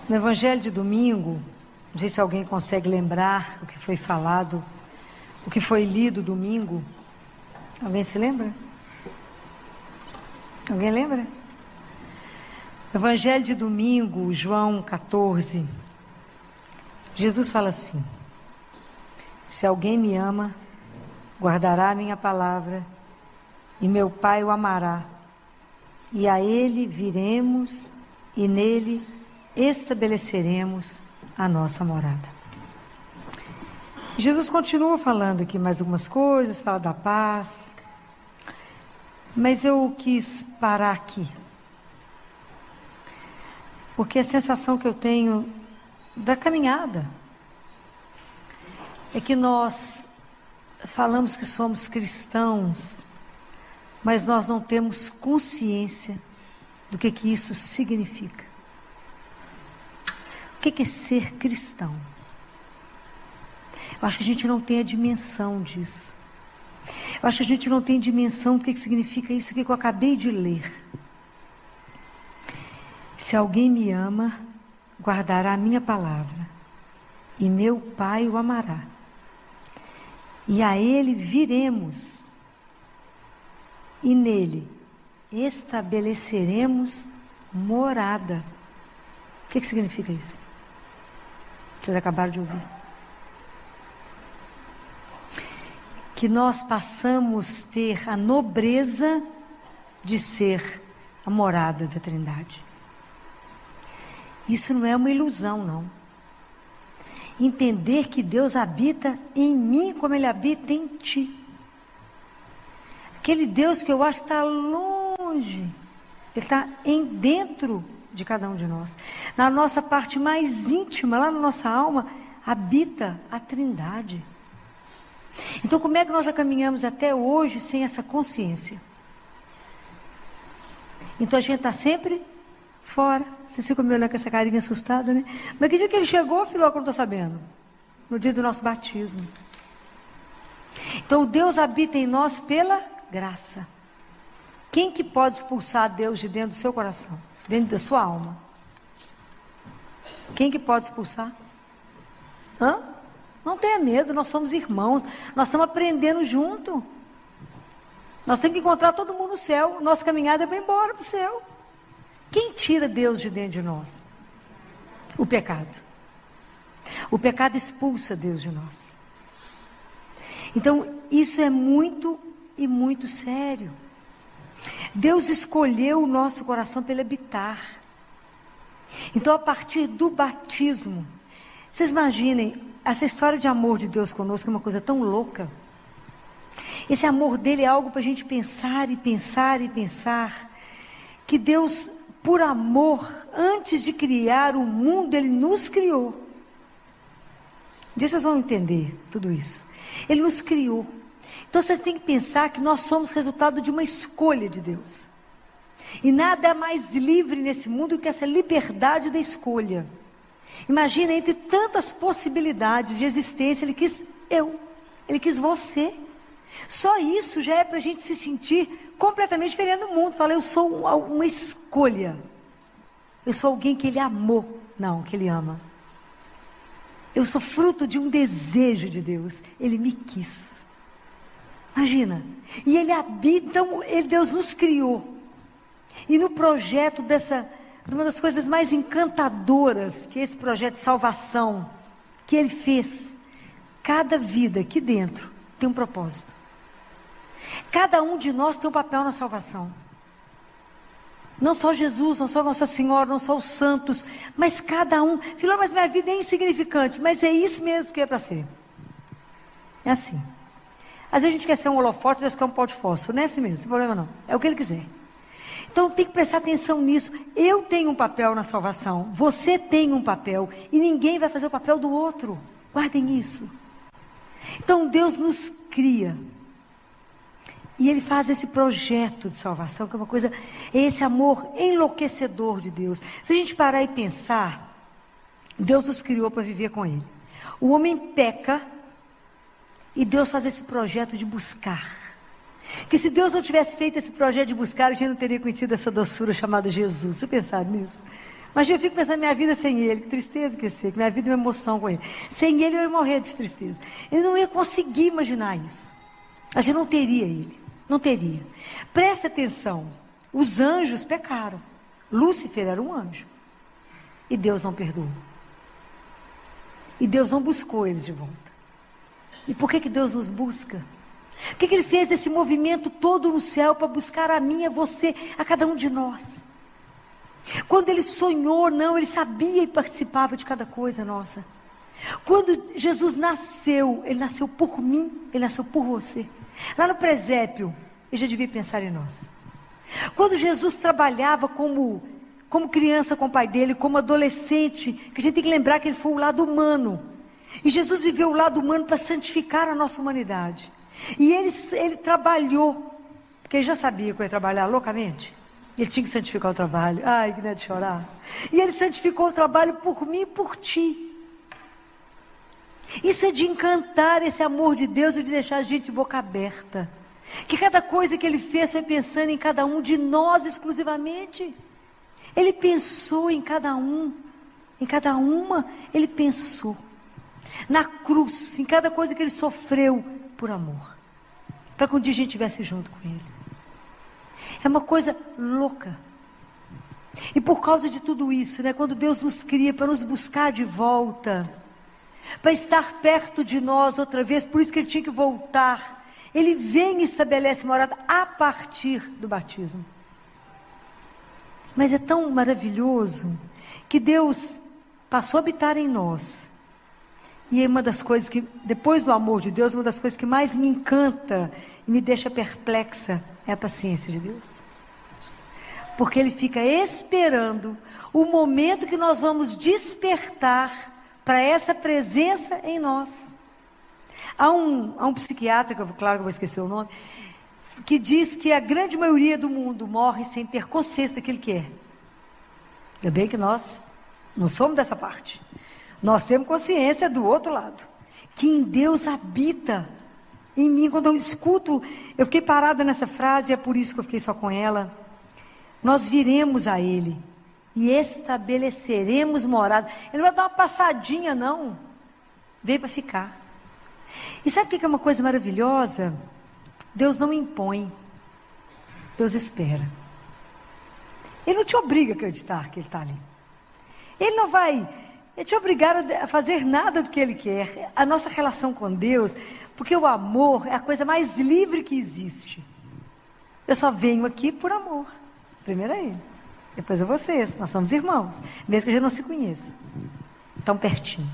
No Evangelho de domingo, não sei se alguém consegue lembrar o que foi falado, o que foi lido domingo. Alguém se lembra? Alguém lembra? Evangelho de domingo, João 14. Jesus fala assim: se alguém me ama, guardará a minha palavra, e meu Pai o amará, e a ele viremos, e nele estabeleceremos a nossa morada. Jesus continua falando aqui mais algumas coisas, fala da paz, mas eu quis parar aqui, porque a sensação que eu tenho da caminhada é que nós falamos que somos cristãos, mas nós não temos consciência do que isso significa. O que é ser cristão? Eu acho que a gente não tem a dimensão disso. Eu acho que a gente não tem dimensão do que significa isso que eu acabei de ler. Se alguém me ama, guardará a minha palavra, e meu Pai o amará, e a ele viremos, e nele estabeleceremos morada. O que significa isso? Vocês acabaram de ouvir. Que nós passamos a ter a nobreza de ser a morada da Trindade. Isso não é uma ilusão, não. Entender que Deus habita em mim como Ele habita em ti. Aquele Deus que eu acho que está longe, Ele está dentro de cada um de nós. Na nossa parte mais íntima, lá na nossa alma, habita a Trindade. Então, como é que nós já caminhamos até hoje sem essa consciência? Então, a gente está sempre fora. Vocês ficam me olhando com essa carinha assustada, né? Mas que dia que ele chegou, filho, que eu não estou sabendo? No dia do nosso batismo. Então, Deus habita em nós pela graça. Quem que pode expulsar Deus de dentro do seu coração? Dentro da sua alma? Quem que pode expulsar? Não tenha medo, nós somos irmãos, nós estamos aprendendo junto. Nós temos que encontrar todo mundo no céu, nossa caminhada vai embora para o céu. Quem tira Deus de dentro de nós? O pecado. O pecado expulsa Deus de nós. Então, isso é muito e muito sério. Deus escolheu o nosso coração para Ele habitar. Então, a partir do batismo, vocês imaginem, essa história de amor de Deus conosco é uma coisa tão louca. Esse amor dele é algo para a gente pensar e pensar e pensar. Que Deus, por amor, antes de criar o mundo, Ele nos criou. Um dia vocês vão entender tudo isso. Ele nos criou. Então você tem que pensar que nós somos resultado de uma escolha de Deus. E nada é mais livre nesse mundo que essa liberdade da escolha. Imagina, entre tantas possibilidades de existência, Ele quis Ele quis você. Só isso já é para a gente se sentir completamente diferente do mundo. Fala, eu sou uma escolha. Eu sou alguém que Ele amou. Não, que Ele ama. Eu sou fruto de um desejo de Deus. Ele me quis. Imagina. E Ele habita, então Deus nos criou. E no projeto uma das coisas mais encantadoras, que é esse projeto de salvação, que Ele fez, cada vida aqui dentro tem um propósito. Cada um de nós tem um papel na salvação. Não só Jesus, não só Nossa Senhora, não só os santos, mas cada um. Filho, mas minha vida é insignificante, mas é isso mesmo que é para ser. É assim. Às vezes a gente quer ser um holofote, Deus quer um pó de fósforo, não é assim mesmo, não tem problema não, é o que Ele quiser. Então tem que prestar atenção nisso. Eu tenho um papel na salvação, você tem um papel, e ninguém vai fazer o papel do outro. Guardem isso. Então Deus nos cria, e Ele faz esse projeto de salvação, que é uma coisa, é esse amor enlouquecedor de Deus. Se a gente parar e pensar, Deus nos criou para viver com Ele. O homem peca, e Deus faz esse projeto de buscar. Que se Deus não tivesse feito esse projeto de buscar, a gente não teria conhecido essa doçura chamada Jesus. Deixa eu pensar nisso. Mas eu fico pensando, minha vida sem Ele, que tristeza que ia ser, que minha vida é uma emoção com Ele. Sem Ele eu ia morrer de tristeza. Eu não ia conseguir imaginar isso. A gente não teria Ele, não teria. Presta atenção, os anjos pecaram. Lúcifer era um anjo. E Deus não perdoou. E Deus não buscou eles de volta. E por que Deus nos busca? Por que Ele fez esse movimento todo no céu para buscar a mim, a você, a cada um de nós? Quando Ele sonhou, não, Ele sabia e participava de cada coisa nossa. Quando Jesus nasceu, Ele nasceu por mim, Ele nasceu por você. Lá no presépio, Ele já devia pensar em nós. Quando Jesus trabalhava como criança com o pai dele, como adolescente, que a gente tem que lembrar que Ele foi o lado humano. E Jesus viveu o lado humano para santificar a nossa humanidade. E Ele trabalhou, porque Ele já sabia que eu ia trabalhar loucamente. Ele tinha que santificar o trabalho. Ai, que medo de chorar. E Ele santificou o trabalho por mim e por ti. Isso é de encantar esse amor de Deus e de deixar a gente de boca aberta. Que cada coisa que Ele fez foi pensando em cada um de nós exclusivamente. Ele pensou em cada um, em cada uma, Ele pensou. Na cruz, em cada coisa que Ele sofreu por amor. Para que um dia a gente estivesse junto com Ele. É uma coisa louca. E por causa de tudo isso, né, quando Deus nos cria para nos buscar de volta, para estar perto de nós outra vez, por isso que Ele tinha que voltar. Ele vem e estabelece morada a partir do batismo. Mas é tão maravilhoso que Deus passou a habitar em nós. E é uma das coisas que, depois do amor de Deus, uma das coisas que mais me encanta e me deixa perplexa é a paciência de Deus. Porque Ele fica esperando o momento que nós vamos despertar para essa presença em nós. Há um psiquiatra, claro que eu vou esquecer o nome, que diz que a grande maioria do mundo morre sem ter consciência daquilo que é. Ainda bem que nós não somos dessa parte. Nós temos consciência do outro lado. Que em Deus habita em mim. Quando eu escuto, eu fiquei parada nessa frase, é por isso que eu fiquei só com ela. Nós viremos a Ele e estabeleceremos morada. Ele não vai dar uma passadinha, não. Veio para ficar. E sabe o que é uma coisa maravilhosa? Deus não impõe. Deus espera. Ele não te obriga a acreditar que Ele está ali. Ele não vai te obrigar a fazer nada do que Ele quer. A nossa relação com Deus, porque o amor é a coisa mais livre que existe. Eu só venho aqui por amor. Primeiro é Ele, depois é vocês. Nós somos irmãos, mesmo que a gente não se conheça. Tão pertinho.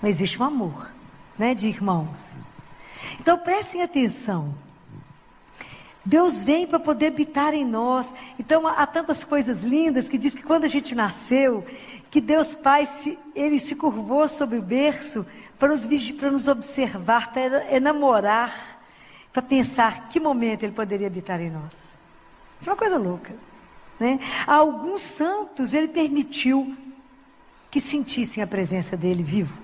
Mas existe um amor, né, de irmãos. Então prestem atenção. Deus vem para poder habitar em nós. Então há tantas coisas lindas que diz que quando a gente nasceu, que Deus Pai, Ele se curvou sobre o berço para nos observar, para enamorar, para pensar que momento Ele poderia habitar em nós. Isso é uma coisa louca, né? A alguns santos Ele permitiu que sentissem a presença dEle vivo.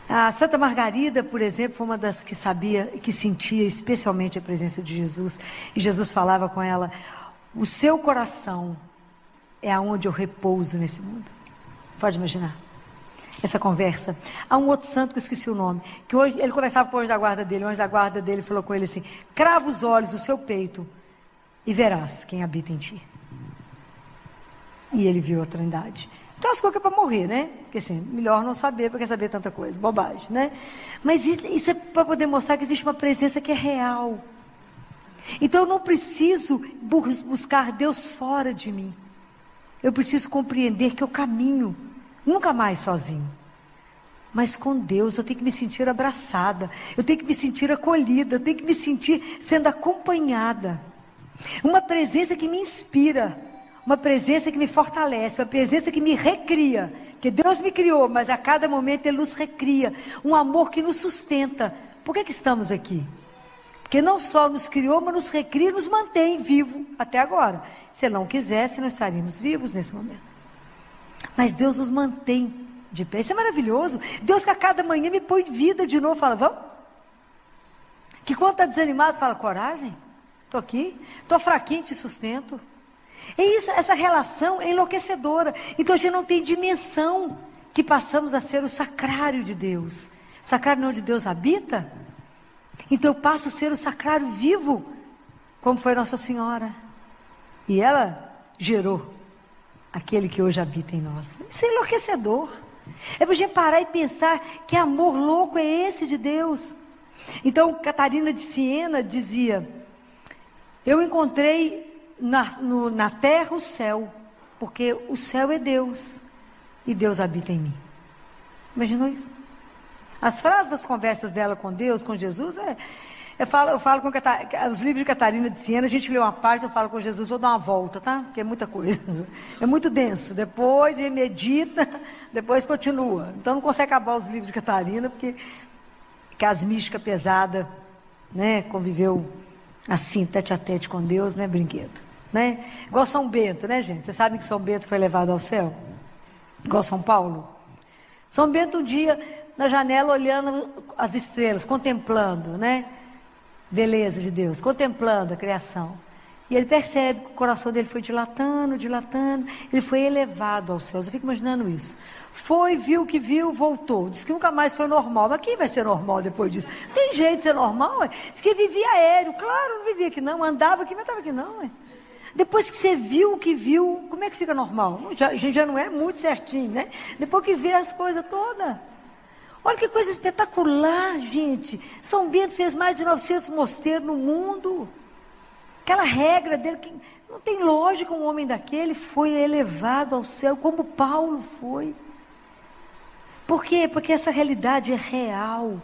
A Santa Margarida, por exemplo, foi uma das que sabia, que sentia especialmente a presença de Jesus. E Jesus falava com ela: o seu coração é aonde eu repouso nesse mundo. Pode imaginar essa conversa. Há um outro santo que eu esqueci o nome, que hoje ele conversava com o anjo da guarda dele. O anjo da guarda dele falou com ele assim: crava os olhos no seu peito e verás quem habita em ti. E ele viu a Trindade. Então as coisas é para morrer, né? Porque assim, melhor não saber, porque saber tanta coisa, bobagem, né? Mas isso é para poder mostrar que existe uma presença que é real. Então eu não preciso buscar Deus fora de mim. Eu preciso compreender que eu caminho, nunca mais sozinho. Mas com Deus eu tenho que me sentir abraçada, eu tenho que me sentir acolhida, eu tenho que me sentir sendo acompanhada. Uma presença que me inspira, uma presença que me fortalece, uma presença que me recria. Porque Deus me criou, mas a cada momento Ele nos recria. Um amor que nos sustenta. Por que estamos aqui? Porque não só nos criou, mas nos recria e nos mantém vivo até agora. Se Ele não quisesse, não estaríamos vivos nesse momento. Mas Deus nos mantém de pé. Isso é maravilhoso. Deus que a cada manhã me põe vida de novo. Fala, vamos? Que quando está desanimado, fala, coragem. Estou aqui. Estou fraquinho, te sustento. É isso, essa relação é enlouquecedora. Então a gente não tem dimensão que passamos a ser o sacrário de Deus. O sacrário onde Deus habita. Então eu passo a ser o sacrário vivo, como foi Nossa Senhora. E ela gerou aquele que hoje habita em nós. Isso é enlouquecedor. É para a gente parar e pensar que amor louco é esse de Deus. Então Catarina de Siena dizia: eu encontrei na terra o céu, porque o céu é Deus e Deus habita em mim. Imaginou isso? As frases das conversas dela com Deus, com Jesus, eu falo com os livros de Catarina de Siena, a gente lê uma parte, eu falo com Jesus, vou dar uma volta, tá? Porque é muita coisa, é muito denso. Depois medita, depois continua. Então não consegue acabar os livros de Catarina, porque as místicas pesadas, né? Conviveu assim, tete a tete com Deus, né? Brinquedo, né? Igual São Bento, né, gente? Vocês sabem que São Bento foi levado ao céu? Igual São Paulo? São Bento um dia, na janela, olhando as estrelas, contemplando, né? Beleza de Deus, contemplando a criação. E ele percebe que o coração dele foi dilatando, dilatando, ele foi elevado aos céus. Eu fico imaginando isso. Foi, viu o que viu, voltou. Diz que nunca mais foi normal. Mas quem vai ser normal depois disso? Tem jeito de ser normal? Ué? Diz que vivia aéreo. Claro, não vivia aqui não. Andava aqui, mas estava aqui não. Ué. Depois que você viu o que viu, como é que fica normal? A gente já não é muito certinho, né? Depois que vê as coisas todas. Olha que coisa espetacular, gente. São Bento fez mais de 900 mosteiros no mundo. Aquela regra dele, que não tem lógica, um homem daquele foi elevado ao céu, como Paulo foi. Por quê? Porque essa realidade é real.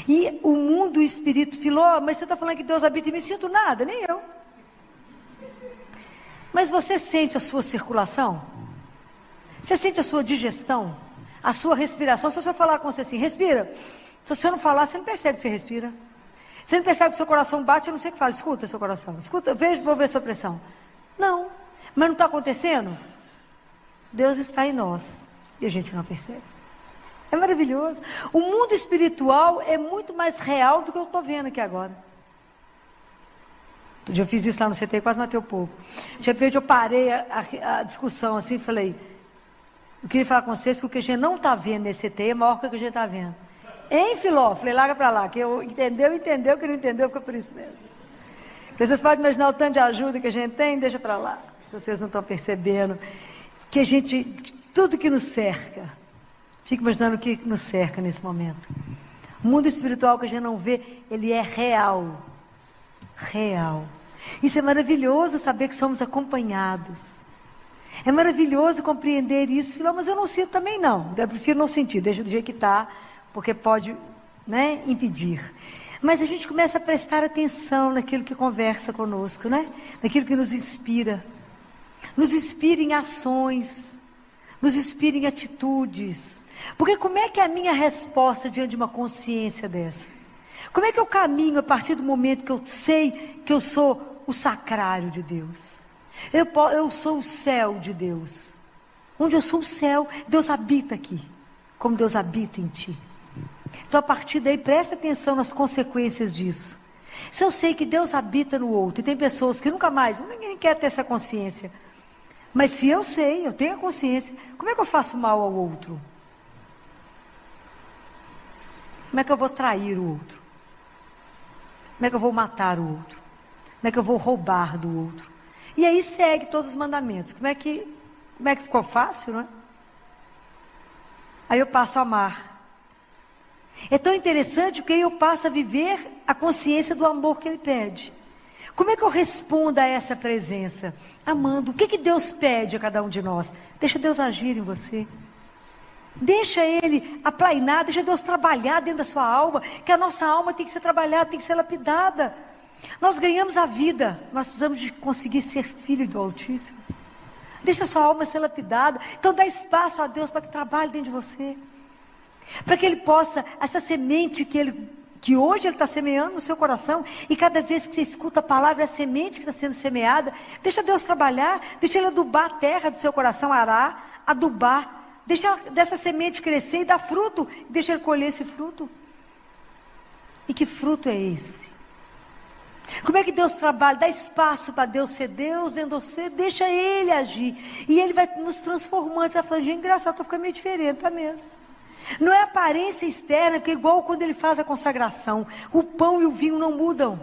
E o mundo, o espírito, falou, mas você está falando que Deus habita em mim? Sinto nada, nem eu. Mas você sente a sua circulação? Você sente a sua digestão? A sua respiração? Se eu falar com você assim, respira. Se você não falar, você não percebe que você respira. Você não percebe que o seu coração bate, eu não sei o que fala. Escuta seu coração. Escuta, vou ver a sua pressão. Não. Mas não está acontecendo? Deus está em nós. E a gente não percebe. É maravilhoso. O mundo espiritual é muito mais real do que eu estou vendo aqui agora. Outro dia eu fiz isso lá no CT e quase matei o povo. De repente eu parei a discussão assim e falei, eu queria falar com vocês que o que a gente não está vendo nesse CT é maior que o que a gente está vendo. Hein, Filó? Falei, larga para lá, que eu entendeu, que não entendeu, fica por isso mesmo. Porque vocês podem imaginar o tanto de ajuda que a gente tem, deixa para lá. Se vocês não estão percebendo que a gente, tudo que nos cerca, fica imaginando o que nos cerca nesse momento. O mundo espiritual que a gente não vê, ele é real. Real. Isso é maravilhoso, saber que somos acompanhados. É maravilhoso compreender isso. Filó, mas eu não sinto também não. Eu prefiro não sentir, deixa do jeito que está, porque pode, né, impedir. Mas a gente começa a prestar atenção naquilo que conversa conosco, né? Naquilo que nos inspira. Nos inspira em ações, nos inspira em atitudes. Porque como é que é a minha resposta diante de uma consciência dessa? Como é que eu caminho a partir do momento que eu sei que eu sou o sacrário de Deus? Eu sou o céu de Deus. Onde eu sou o céu, Deus habita aqui, como Deus habita em ti. Então a partir daí, presta atenção nas consequências disso. Se eu sei que Deus habita no outro, e tem pessoas que nunca mais, ninguém quer ter essa consciência. Mas se eu sei, eu tenho a consciência, como é que eu faço mal ao outro? Como é que eu vou trair o outro? Como é que eu vou matar o outro? Como é que eu vou roubar do outro? E aí segue todos os mandamentos. Como é que ficou fácil, não é? Aí eu passo a amar. É tão interessante porque aí eu passo a viver a consciência do amor que Ele pede. Como é que eu respondo a essa presença? Amando. O que Deus pede a cada um de nós? Deixa Deus agir em você. Deixa Ele aplainar, deixa Deus trabalhar dentro da sua alma, que a nossa alma tem que ser trabalhada, tem que ser lapidada. Nós ganhamos a vida, nós precisamos de conseguir ser filho do Altíssimo. Deixa a sua alma ser lapidada, então dá espaço a Deus para que trabalhe dentro de você. Para que Ele possa, essa semente que hoje Ele está semeando no seu coração, e cada vez que você escuta a palavra, é a semente que está sendo semeada, deixa Deus trabalhar, deixa Ele adubar a terra do seu coração, arar, adubar, deixa dessa semente crescer e dar fruto, deixa Ele colher esse fruto. E que fruto é esse? Como é que Deus trabalha? Dá espaço para Deus ser Deus dentro de você, deixa Ele agir. E Ele vai nos transformando. Você vai falando, gente, engraçado, estou ficando meio diferente, tá mesmo? Não é aparência externa, porque igual quando Ele faz a consagração, o pão e o vinho não mudam.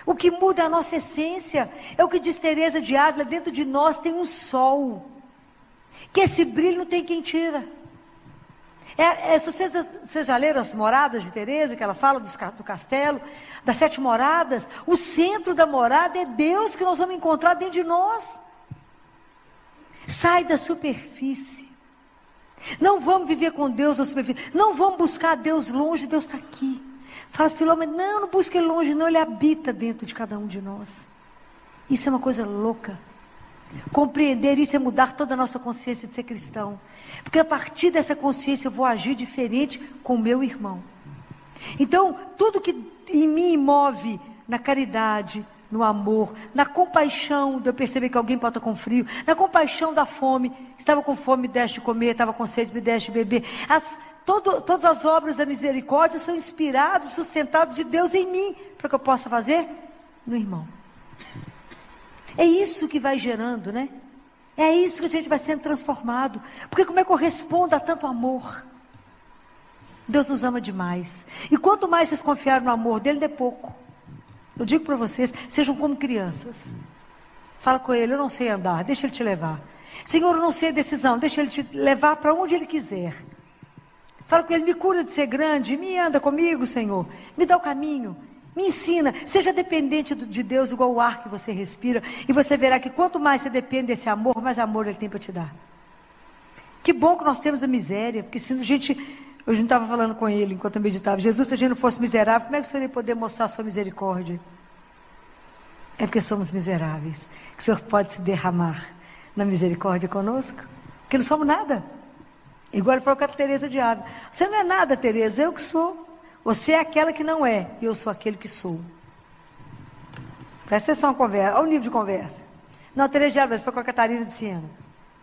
O que muda é a nossa essência. É o que diz Teresa de Ávila, dentro de nós tem um sol. Que esse brilho não tem quem tira. Se vocês já leram as moradas de Teresa, que ela fala do castelo, das 7 moradas, o centro da morada é Deus que nós vamos encontrar dentro de nós. Sai da superfície. Não vamos viver com Deus na superfície. Não vamos buscar Deus longe, Deus está aqui. Fala, Filomena, não busque Ele longe, não, Ele habita dentro de cada um de nós. Isso é uma coisa louca. Compreender isso é mudar toda a nossa consciência de ser cristão. Porque a partir dessa consciência eu vou agir diferente com o meu irmão. Então, tudo que em mim move na caridade, no amor, na compaixão de eu perceber que alguém pode estar com frio, na compaixão da fome, estava com fome, me deste de comer, estava com sede, me deste de beber. Todas as obras da misericórdia são inspiradas, sustentadas de Deus em mim, para que eu possa fazer no irmão. É isso que vai gerando, né? É isso que a gente vai sendo transformado. Porque como é que eu respondo a tanto amor? Deus nos ama demais. E quanto mais vocês confiarem no amor dele, é pouco. Eu digo para vocês, sejam como crianças. Fala com ele, eu não sei andar, deixa ele te levar. Senhor, eu não sei a decisão, deixa ele te levar para onde ele quiser. Fala com ele, me cura de ser grande, me anda comigo, Senhor. Me dá o caminho. Me ensina, seja dependente de Deus igual o ar que você respira. E você verá que quanto mais você depende desse amor, mais amor Ele tem para te dar. Que bom que nós temos a miséria. Porque se a gente, eu não estava falando com ele enquanto eu meditava, Jesus, se a gente não fosse miserável, como é que o Senhor ia poder mostrar a sua misericórdia? É porque somos miseráveis, que o Senhor pode se derramar na misericórdia conosco. Porque não somos nada. Igual ele falou com a Teresa de Ávila. Você não é nada, Teresa, eu que sou. Você é aquela que não é, e eu sou aquele que sou. Presta atenção à conversa, olha o nível de conversa. Não, Teresa de Ávila, você foi com a Catarina de Siena.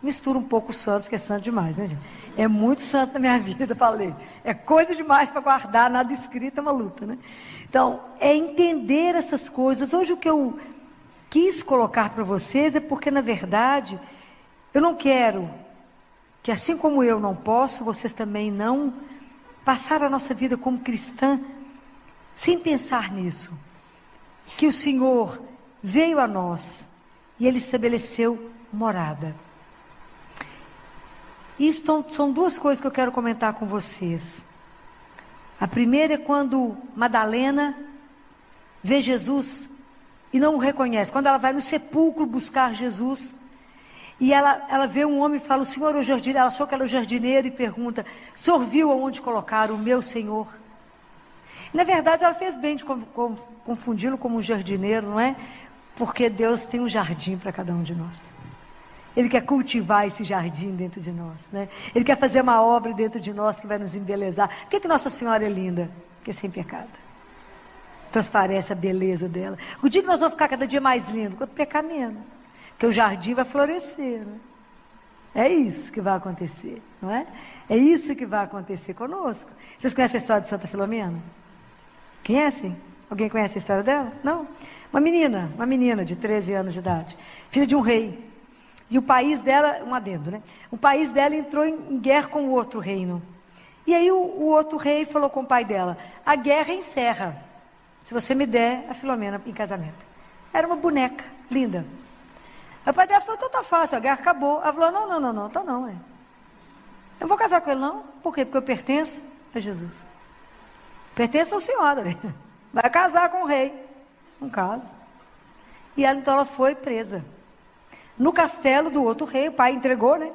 Mistura um pouco os santos, que é santo demais, né, gente? É muito santo na minha vida para ler. É coisa demais para guardar, nada escrito, é uma luta, né? Então, é entender essas coisas. Hoje o que eu quis colocar para vocês é porque, na verdade, eu não quero que, assim como eu não posso, vocês também não passar a nossa vida como cristã sem pensar nisso. Que o Senhor veio a nós e Ele estabeleceu morada. Isso são 2 coisas que eu quero comentar com vocês. A primeira é quando Madalena vê Jesus e não o reconhece. Quando ela vai no sepulcro buscar Jesus, e ela vê um homem e fala, o Senhor é o jardineiro. Ela achou que era o jardineiro e pergunta, o Senhor viu aonde colocar o meu Senhor? Na verdade, ela fez bem de confundi-lo como um jardineiro, não é? Porque Deus tem um jardim para cada um de nós. Ele quer cultivar esse jardim dentro de nós, né? Ele quer fazer uma obra dentro de nós que vai nos embelezar. Por que Nossa Senhora é linda? Porque é sem pecado. Transparece a beleza dela. O dia que nós vamos ficar cada dia mais lindo, quando pecar menos. Porque o jardim vai florescer, né? É isso que vai acontecer, não é? É isso que vai acontecer conosco. Vocês conhecem a história de Santa Filomena? Conhecem? Alguém conhece a história dela? Não? Uma menina de 13 anos de idade, filha de um rei. E o país dela, um adendo, né? O país dela entrou em guerra com o outro reino. E aí o outro rei falou com o pai dela, a guerra encerra, se você me der a Filomena em casamento. Era uma boneca, linda. Aí o pai dela falou, então tá fácil, a guerra acabou. Ela falou, não, tá não. Eu não vou casar com ele não. Por quê? Porque eu pertenço a Jesus. Pertenço a senhora. Vai casar com o rei. Um caso. E ela, então ela foi presa. No castelo do outro rei, o pai entregou, né?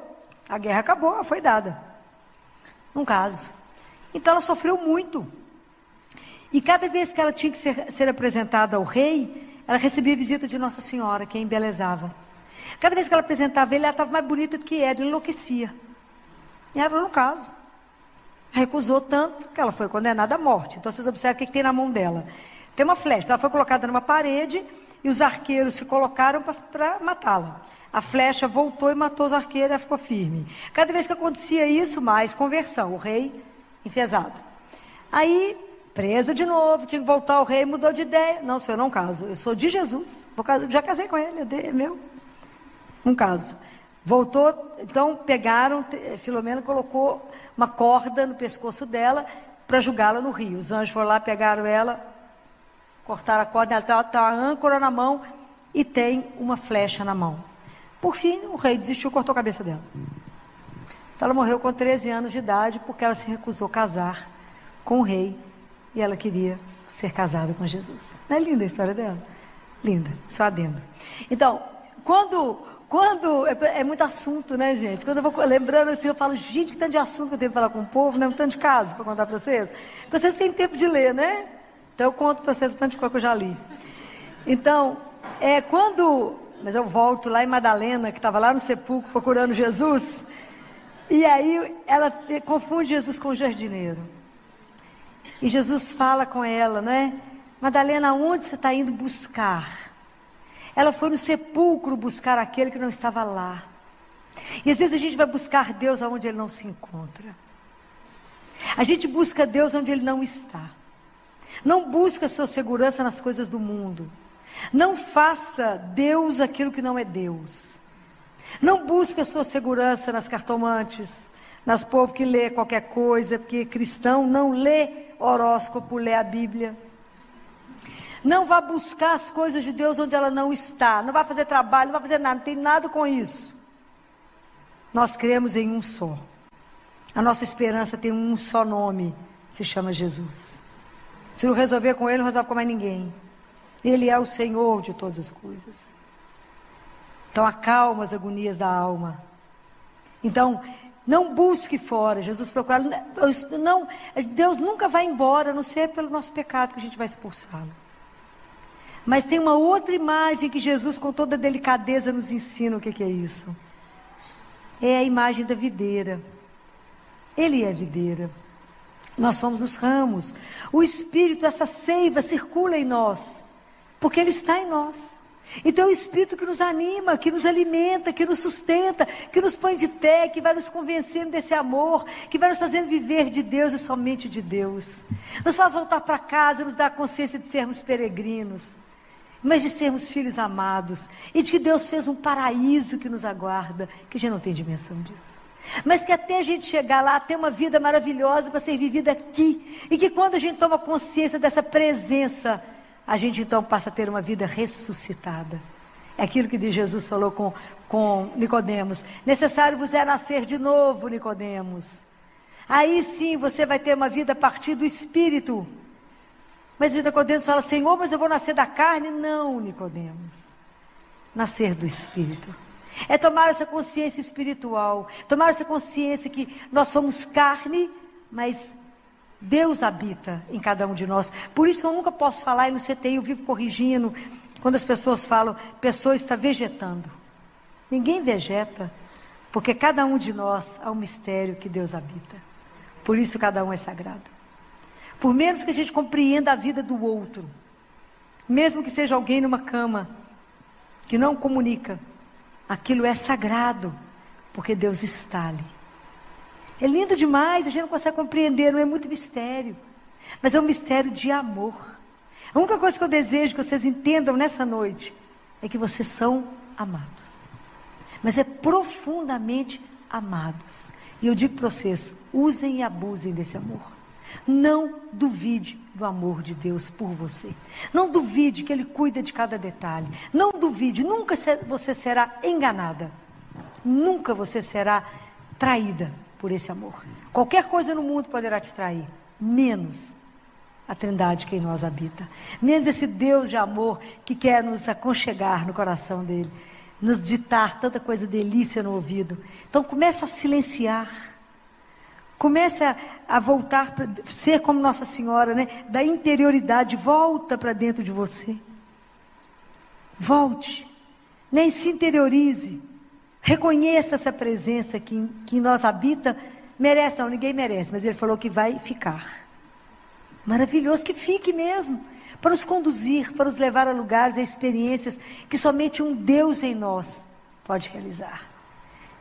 A guerra acabou, ela foi dada. Um caso. Então ela sofreu muito. E cada vez que ela tinha que ser apresentada ao rei, ela recebia visita de Nossa Senhora, que a embelezava. Cada vez que ela apresentava ele, ela estava mais bonita do que era, ele enlouquecia. E ela falou, no caso. Recusou tanto que ela foi condenada à morte. Então vocês observam o que tem na mão dela. Tem uma flecha, então ela foi colocada numa parede e os arqueiros se colocaram para matá-la. A flecha voltou e matou os arqueiros, ela ficou firme. Cada vez que acontecia isso, mais conversão, o rei enfesado. Aí presa de novo, tinha que voltar ao rei, mudou de ideia. Não, senhor, eu não caso, eu sou de Jesus, já casei com ele, é meu. Um caso. Voltou, então pegaram, Filomena colocou uma corda no pescoço dela para julgá-la no rio. Os anjos foram lá, pegaram ela, cortaram a corda, ela está a âncora na mão e tem uma flecha na mão. Por fim, o rei desistiu, cortou a cabeça dela. Então ela morreu com 13 anos de idade porque ela se recusou a casar com o rei e ela queria ser casada com Jesus. Não é linda a história dela? Linda, só adendo. Então, é muito assunto, né, gente? Quando eu vou lembrando assim, eu falo, gente, que tanto de assunto que eu tenho para falar com o povo, né? Um tanto de caso para contar para vocês. Porque vocês têm tempo de ler, né? Então eu conto para vocês o tanto de coisa que eu já li. Então, mas eu volto lá em Madalena, que estava lá no sepulcro procurando Jesus, e aí ela confunde Jesus com o jardineiro. E Jesus fala com ela, né? Madalena, onde você está indo buscar? Ela foi no sepulcro buscar aquele que não estava lá. E às vezes a gente vai buscar Deus onde Ele não se encontra. A gente busca Deus onde Ele não está. Não busca a sua segurança nas coisas do mundo. Não faça Deus aquilo que não é Deus. Não busque a sua segurança nas cartomantes, nas povos que lê qualquer coisa, porque cristão não lê horóscopo, lê a Bíblia. Não vá buscar as coisas de Deus onde ela não está. Não vai fazer trabalho, não vai fazer nada, não tem nada com isso. Nós cremos em um só. A nossa esperança tem um só nome, se chama Jesus. Se não resolver com Ele, não resolve com mais ninguém. Ele é o Senhor de todas as coisas. Então acalma as agonias da alma. Então, não busque fora. Jesus procura. Não, Deus nunca vai embora, a não ser pelo nosso pecado que a gente vai expulsá-lo. Mas tem uma outra imagem que Jesus, com toda delicadeza, nos ensina o que é isso. É a imagem da videira. Ele é a videira. Nós somos os ramos. O Espírito, essa seiva, circula em nós, porque Ele está em nós. Então é o Espírito que nos anima, que nos alimenta, que nos sustenta, que nos põe de pé, que vai nos convencendo desse amor, que vai nos fazendo viver de Deus e somente de Deus. Nos faz voltar para casa, nos dá a consciência de sermos peregrinos, mas de sermos filhos amados, e de que Deus fez um paraíso que nos aguarda, que a gente não tem dimensão disso. Mas que até a gente chegar lá, ter uma vida maravilhosa para ser vivida aqui, e que quando a gente toma consciência dessa presença, a gente então passa a ter uma vida ressuscitada. É aquilo que Jesus falou com Nicodemos: necessário vos é nascer de novo, Nicodemos. Aí sim você vai ter uma vida a partir do Espírito. Mas Nicodemos fala: Senhor, mas eu vou nascer da carne? Não, Nicodemos. Nascer do Espírito é tomar essa consciência espiritual, tomar essa consciência que nós somos carne, mas Deus habita em cada um de nós. Por isso que eu nunca posso falar, e no CTI eu vivo corrigindo, quando as pessoas falam, pessoa está vegetando. Ninguém vegeta, porque cada um de nós há um mistério que Deus habita. Por isso cada um é sagrado. Por menos que a gente compreenda a vida do outro, mesmo que seja alguém numa cama, que não comunica, aquilo é sagrado, porque Deus está ali. É lindo demais, a gente não consegue compreender, não é muito mistério, mas é um mistério de amor. A única coisa que eu desejo que vocês entendam nessa noite é que vocês são amados, mas é profundamente amados. E eu digo para vocês, usem e abusem desse amor. Não duvide do amor de Deus por você. Não duvide que Ele cuida de cada detalhe. Não duvide, nunca você será enganada. Nunca você será traída por esse amor. Qualquer coisa no mundo poderá te trair, menos a Trindade que em nós habita. Menos esse Deus de amor que quer nos aconchegar no coração dEle, nos ditar tanta coisa delícia no ouvido. Então comece a silenciar. Comece a voltar para ser como Nossa Senhora, né? Da interioridade, volta para dentro de você. Volte, né? E se interiorize. Reconheça essa presença que em nós habita. Merece, não, ninguém merece, mas Ele falou que vai ficar. Maravilhoso, que fique mesmo. Para nos conduzir, para nos levar a lugares, a experiências que somente um Deus em nós pode realizar.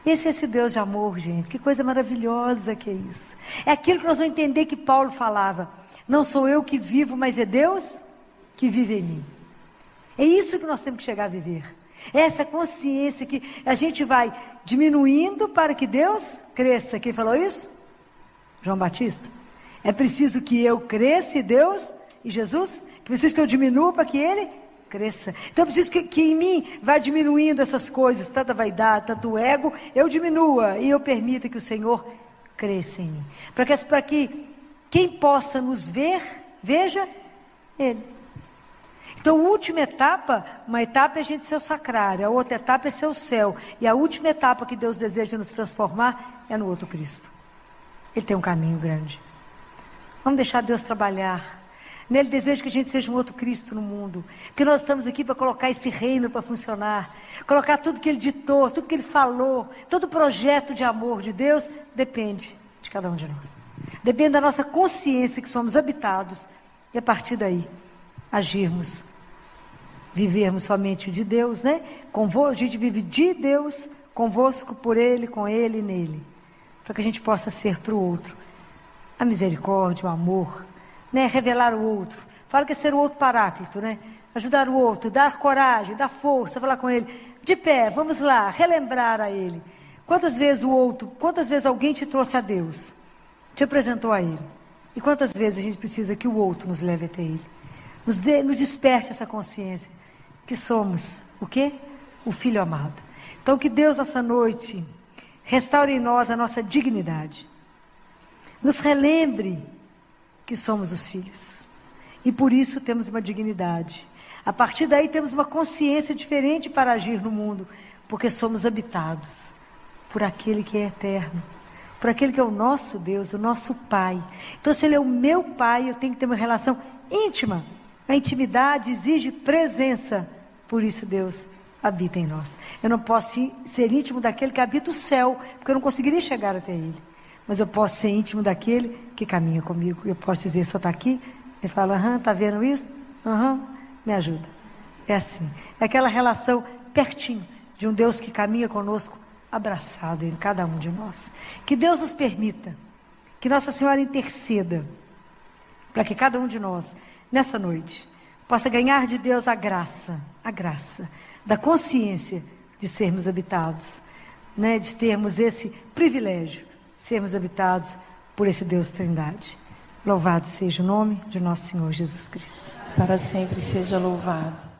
Esse Deus de amor, gente, que coisa maravilhosa que é isso. É aquilo que nós vamos entender que Paulo falava. Não sou eu que vivo, mas é Deus que vive em mim. É isso que nós temos que chegar a viver. Essa consciência que a gente vai diminuindo para que Deus cresça. Quem falou isso? João Batista. É preciso que eu cresça e Deus e Jesus, que preciso que eu diminua para que Ele cresça. Então eu preciso que em mim vá diminuindo essas coisas, tanta vaidade, tanto ego, eu diminua e eu permita que o Senhor cresça em mim. Para que quem possa nos ver, veja Ele. Então a última etapa, uma etapa é a gente ser o sacrário, a outra etapa é ser o céu. E a última etapa que Deus deseja nos transformar é no outro Cristo. Ele tem um caminho grande. Vamos deixar Deus trabalhar. Nele deseja que a gente seja um outro Cristo no mundo. Porque nós estamos aqui para colocar esse reino para funcionar. Colocar tudo que Ele ditou, tudo que Ele falou. Todo projeto de amor de Deus depende de cada um de nós. Depende da nossa consciência que somos habitados. E a partir daí, agirmos. Vivermos somente de Deus, né? A gente vive de Deus, convosco, por Ele, com Ele e nele. Para que a gente possa ser para o outro a misericórdia, o amor, né? Revelar o outro. Fala que é ser o outro paráclito, né? Ajudar o outro, dar coragem, dar força, falar com ele. De pé, vamos lá, relembrar a ele. Quantas vezes alguém te trouxe a Deus? Te apresentou a Ele? E quantas vezes a gente precisa que o outro nos leve até Ele? Nos desperte essa consciência que somos o quê? O Filho amado. Então que Deus essa noite restaure em nós a nossa dignidade. Nos relembre que somos os filhos. E por isso temos uma dignidade. A partir daí temos uma consciência diferente para agir no mundo, porque somos habitados por aquele que é eterno, por aquele que é o nosso Deus, o nosso Pai. Então se Ele é o meu Pai, eu tenho que ter uma relação íntima. A intimidade exige presença, por isso Deus habita em nós. Eu não posso ser íntimo daquele que habita o céu, porque eu não conseguiria chegar até Ele. Mas eu posso ser íntimo daquele que caminha comigo. Eu posso dizer, só está aqui? Ele fala, está vendo isso? Me ajuda. É assim. É aquela relação pertinho de um Deus que caminha conosco, abraçado em cada um de nós. Que Deus nos permita, que Nossa Senhora interceda, para que cada um de nós, nessa noite, possa ganhar de Deus a graça da consciência de sermos habitados, né? De termos esse privilégio, sermos habitados por esse Deus Trindade. Louvado seja o nome de nosso Senhor Jesus Cristo. Para sempre seja louvado.